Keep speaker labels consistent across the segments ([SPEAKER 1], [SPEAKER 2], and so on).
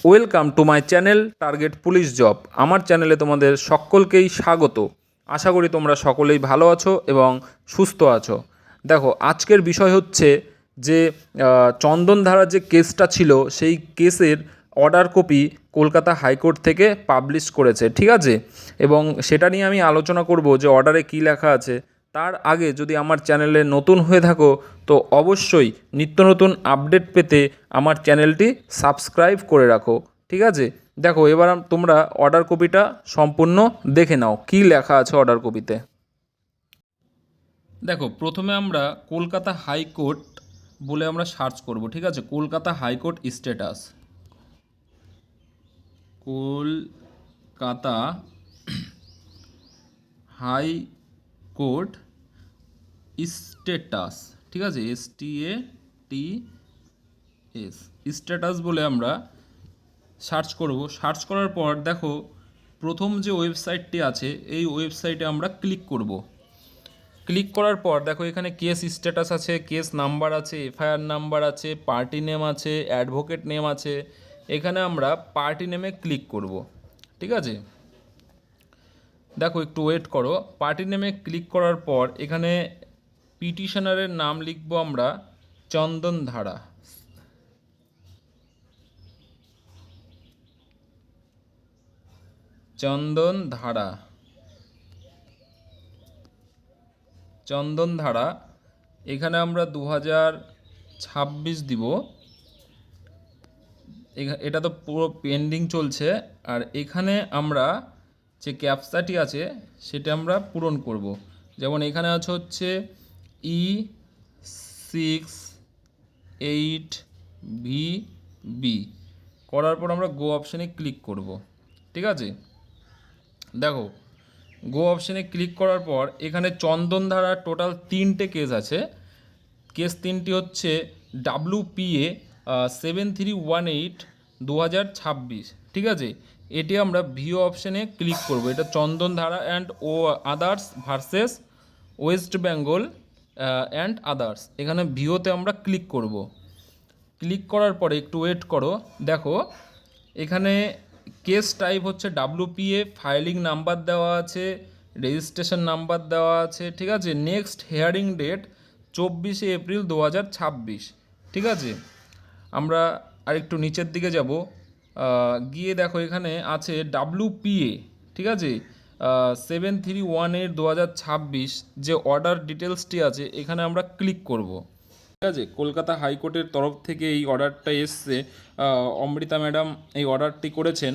[SPEAKER 1] Welcome to my channel target police job. আমার চ্যানেলে তোমাদের সকলকেই স্বাগত। আশা করি তোমরা সকলেই ভালো আছো এবং সুস্থ আছো। দেখো, আজকের বিষয় হচ্ছে যে চন্দনধারা যে কেসটা ছিল সেই কেসের অর্ডার কপি কলকাতা হাইকোর্ট থেকে পাবলিশ করেছে, ঠিক আছে? এবং সেটা নিয়ে আমি আলোচনা করব যে অর্ডারে কী লেখা আছে। তার আগে যদি আমার চ্যানেলে নতুন হয়ে থাকো তো অবশ্যই নিত্য নতুন আপডেট পেতে আমার চ্যানেলটি সাবস্ক্রাইব করে রাখো, ঠিক আছে? দেখো, এবার তোমরা অর্ডার কপিটা সম্পূর্ণ দেখে নাও কী লেখা আছে অর্ডার কপিতে। দেখো, প্রথমে আমরা কলকাতা হাইকোর্ট বলে আমরা সার্চ করব, ঠিক আছে? Kolkata high court status, Kolkata high court status, ঠিক আছে? STATS স্ট্যাটাস বলে আমরা সার্চ করব। সার্চ করার পর দেখো, প্রথম যে ওয়েবসাইটটি আছে এই ওয়েবসাইটে আমরা ক্লিক করব। ক্লিক করার পর দেখো, এখানে কেস স্ট্যাটাস আছে, কেস নাম্বার আছে, এফআইআর নাম্বার আছে, পার্টি নেম আছে, অ্যাডভোকেট নেম আছে। এখানে আমরা পার্টি নেমে ক্লিক করব, ঠিক আছে? দেখো, একটু ওয়েট করো। পার্টি নেমে ক্লিক করার পর এখানে পিটিশনারের নাম লিখব আমরা চন্দনধারা। চন্দনধারা এখানে আমরা 2026 দিব। এটা তো পুরো পেন্ডিং চলছে। আর এখানে আমরা যে ক্যাপচাটি আছে সেটা আমরা পূরণ করব। যেমন এখানে আছে হচ্ছে E68VB। করার পর আমরা গো অপশানে ক্লিক করব, ঠিক আছে? দেখো, গো অপশানে ক্লিক করার পর এখানে চন্দনধারা টোটাল 3টে কেস আছে। কেস 3টি হচ্ছে WPA 7318/2026, ঠিক আছে? এটি আমরা ভিও অপশানে ক্লিক করব। এটা Chandandhara and others versus West Bengal and others. এখানে ভিওতে আমরা ক্লিক করব। ক্লিক করার পরে একটু ওয়েট করো। দেখো, এখানে কেস টাইপ হচ্ছে WPA, ফাইলিং নাম্বার দেওয়া আছে, রেজিস্ট্রেশন নাম্বার দেওয়া আছে, ঠিক আছে? নেক্সট হিয়ারিং ডেট 24শে এপ্রিল 2026, ঠিক আছে? আমরা আরেকটু নিচের দিকে যাব। গিয়ে দেখো, এখানে আছে WPA, ঠিক আছে? 7318/2026 যে অর্ডার ডিটেলসটি আছে এখানে আমরা ক্লিক করব, ঠিক আছে? কলকাতা হাইকোর্টের তরফ থেকে এই অর্ডারটা এসছে। অমৃতা ম্যাডাম এই অর্ডারটি করেছেন।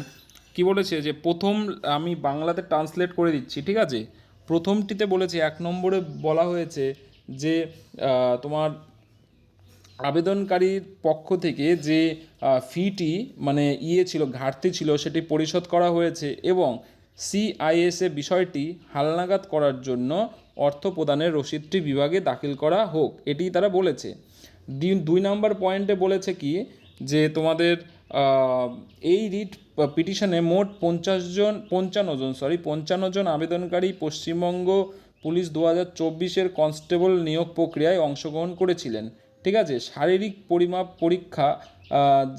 [SPEAKER 1] কি বলেছে যে প্রথম, আমি বাংলাতে ট্রান্সলেট করে দিচ্ছি, ঠিক আছে? প্রথমটিতে বলেছে, 1 নম্বরে বলা হয়েছে যে তোমার আবেদনকারীর পক্ষ থেকে যে ফিটি মানে ছিল, ঘাটতি ছিল, সেটি পরিশোধ করা হয়েছে এবং CISA বিষয়টি হালনাগাদ করার জন্য অর্থ প্রদানের রসিদটি বিভাগে দাখিল করা হোক, এটি তারা বলেছে। 2 নম্বর পয়েন্টে বলেছে কি যে তোমাদের এই রিট পিটিশনে মোট 55 জন আবেদনকারী পশ্চিমবঙ্গ পুলিশ 2024-এর কনস্টেবল নিয়োগ প্রক্রিয়ায় অংশগ্রহণ করেছিলেন, ঠিক আছে? শারীরিক পরিমাপ পরীক্ষা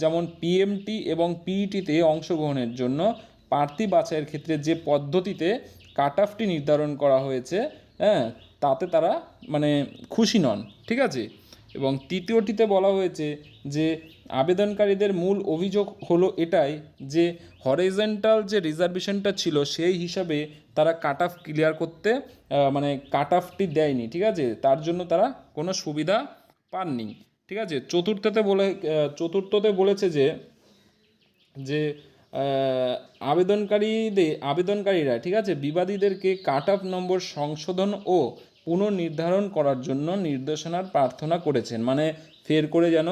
[SPEAKER 1] যেমন PMT এবং PETতে অংশগ্রহণের জন্য প্রার্থী বাছাইয়ের ক্ষেত্রে যে পদ্ধতিতে কাট অফটি নির্ধারণ করা হয়েছে, হ্যাঁ, তাতে তারা মানে খুশি নন, ঠিক আছে? এবং তৃতীয়টিতে বলা হয়েছে যে আবেদনকারীদের মূল অভিযোগ হলো এটাই যে হরিজন্টাল যে রিজার্ভেশনটা ছিল সেই হিসাবে তারা কাট অফ ক্লিয়ার করতে মানে কাট অফটি দেয়নি, ঠিক আছে? তার জন্য তারা কোনো সুবিধা পাননি, ঠিক আছে? চতুর্থতে বলেছে যে যে আবেদনকারীরা, ঠিক আছে, বিবাদীদেরকে কাট অফ নম্বর সংশোধন ও পুনর্নির্ধারণ করার জন্য নির্দেশনার প্রার্থনা করেছেন, মানে ফের করে যেন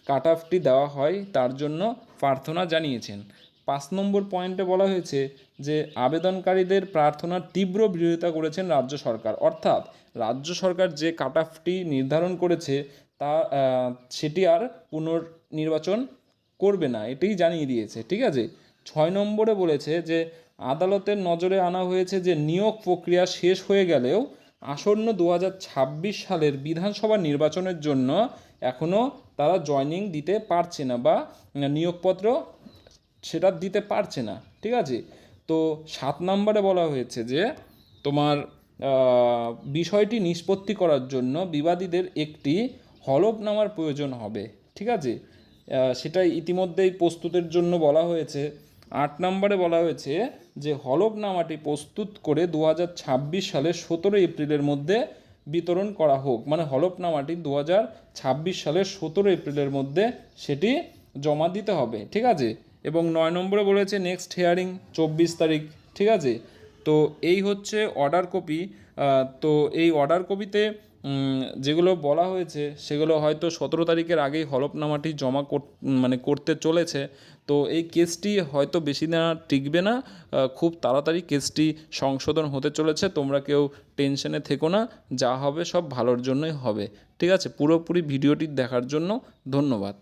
[SPEAKER 1] কাট অফটি দেওয়া হয় তার জন্য প্রার্থনা জানিয়েছেন। 5 নম্বর পয়েন্টে বলা হয়েছে যে আবেদনকারীদের প্রার্থনার তীব্র বিরোধিতা করেছেন রাজ্য সরকার, অর্থাৎ রাজ্য সরকার যে কাট অফটি নির্ধারণ করেছে তা সেটি আর পুনর্নির্বাচন করবে না, এটাই জানিয়ে দিয়েছে, ঠিক আছে? 6 নম্বরে বলেছে যে আদালতের নজরে আনা হয়েছে যে নিয়োগ প্রক্রিয়া শেষ হয়ে গেলেও আসন্ন 2026 সালের বিধানসভা নির্বাচনের জন্য এখনও তারা জয়েনিং দিতে পারছে না বা নিয়োগপত্র সেটা দিতে পারছে না, ঠিক আছে। তো 7 নম্বরে বলা হয়েছে যে তোমার বিষয়টি নিষ্পত্তি করার জন্য বিবাদীদের একটি হলফনামার প্রয়োজন হবে, ঠিক আছে। সেটা ইতিমধ্যেই প্রস্তুতের জন্য বলা হয়েছে। 8 নম্বরে বলা হয়েছে যে হলফনামাটি প্রস্তুত করে 2026 সালের 17 এপ্রিলের মধ্যে বিতরণ করা হোক, মানে হলফনামাটি 2026 সালের 17 এপ্রিলের মধ্যে সেটি জমা দিতে হবে, ঠিক আছে। এবং 9 নম্বরে বলেছে নেক্সট হিয়ারিং 24 তারিখ, ঠিক আছে। তো এই হচ্ছে অর্ডার কপি। তো এই অর্ডার কপিতে যেগুলো বলা হয়েছে সেগুলো হয়তো 17 তারিখের আগেই হলফনামাটি জমা মানে করতে চলেছে। তো এই কেসটি হয়তো বেশি দিন আর টিকবে না, খুব তাড়াতাড়ি কেসটি সংশোধন হতে চলেছে। তোমরা কেউ টেনশনে থেকো না, যা হবে সব ভালোর জন্যই হবে, ঠিক আছে। পুরোপুরি ভিডিওটি দেখার জন্য ধন্যবাদ।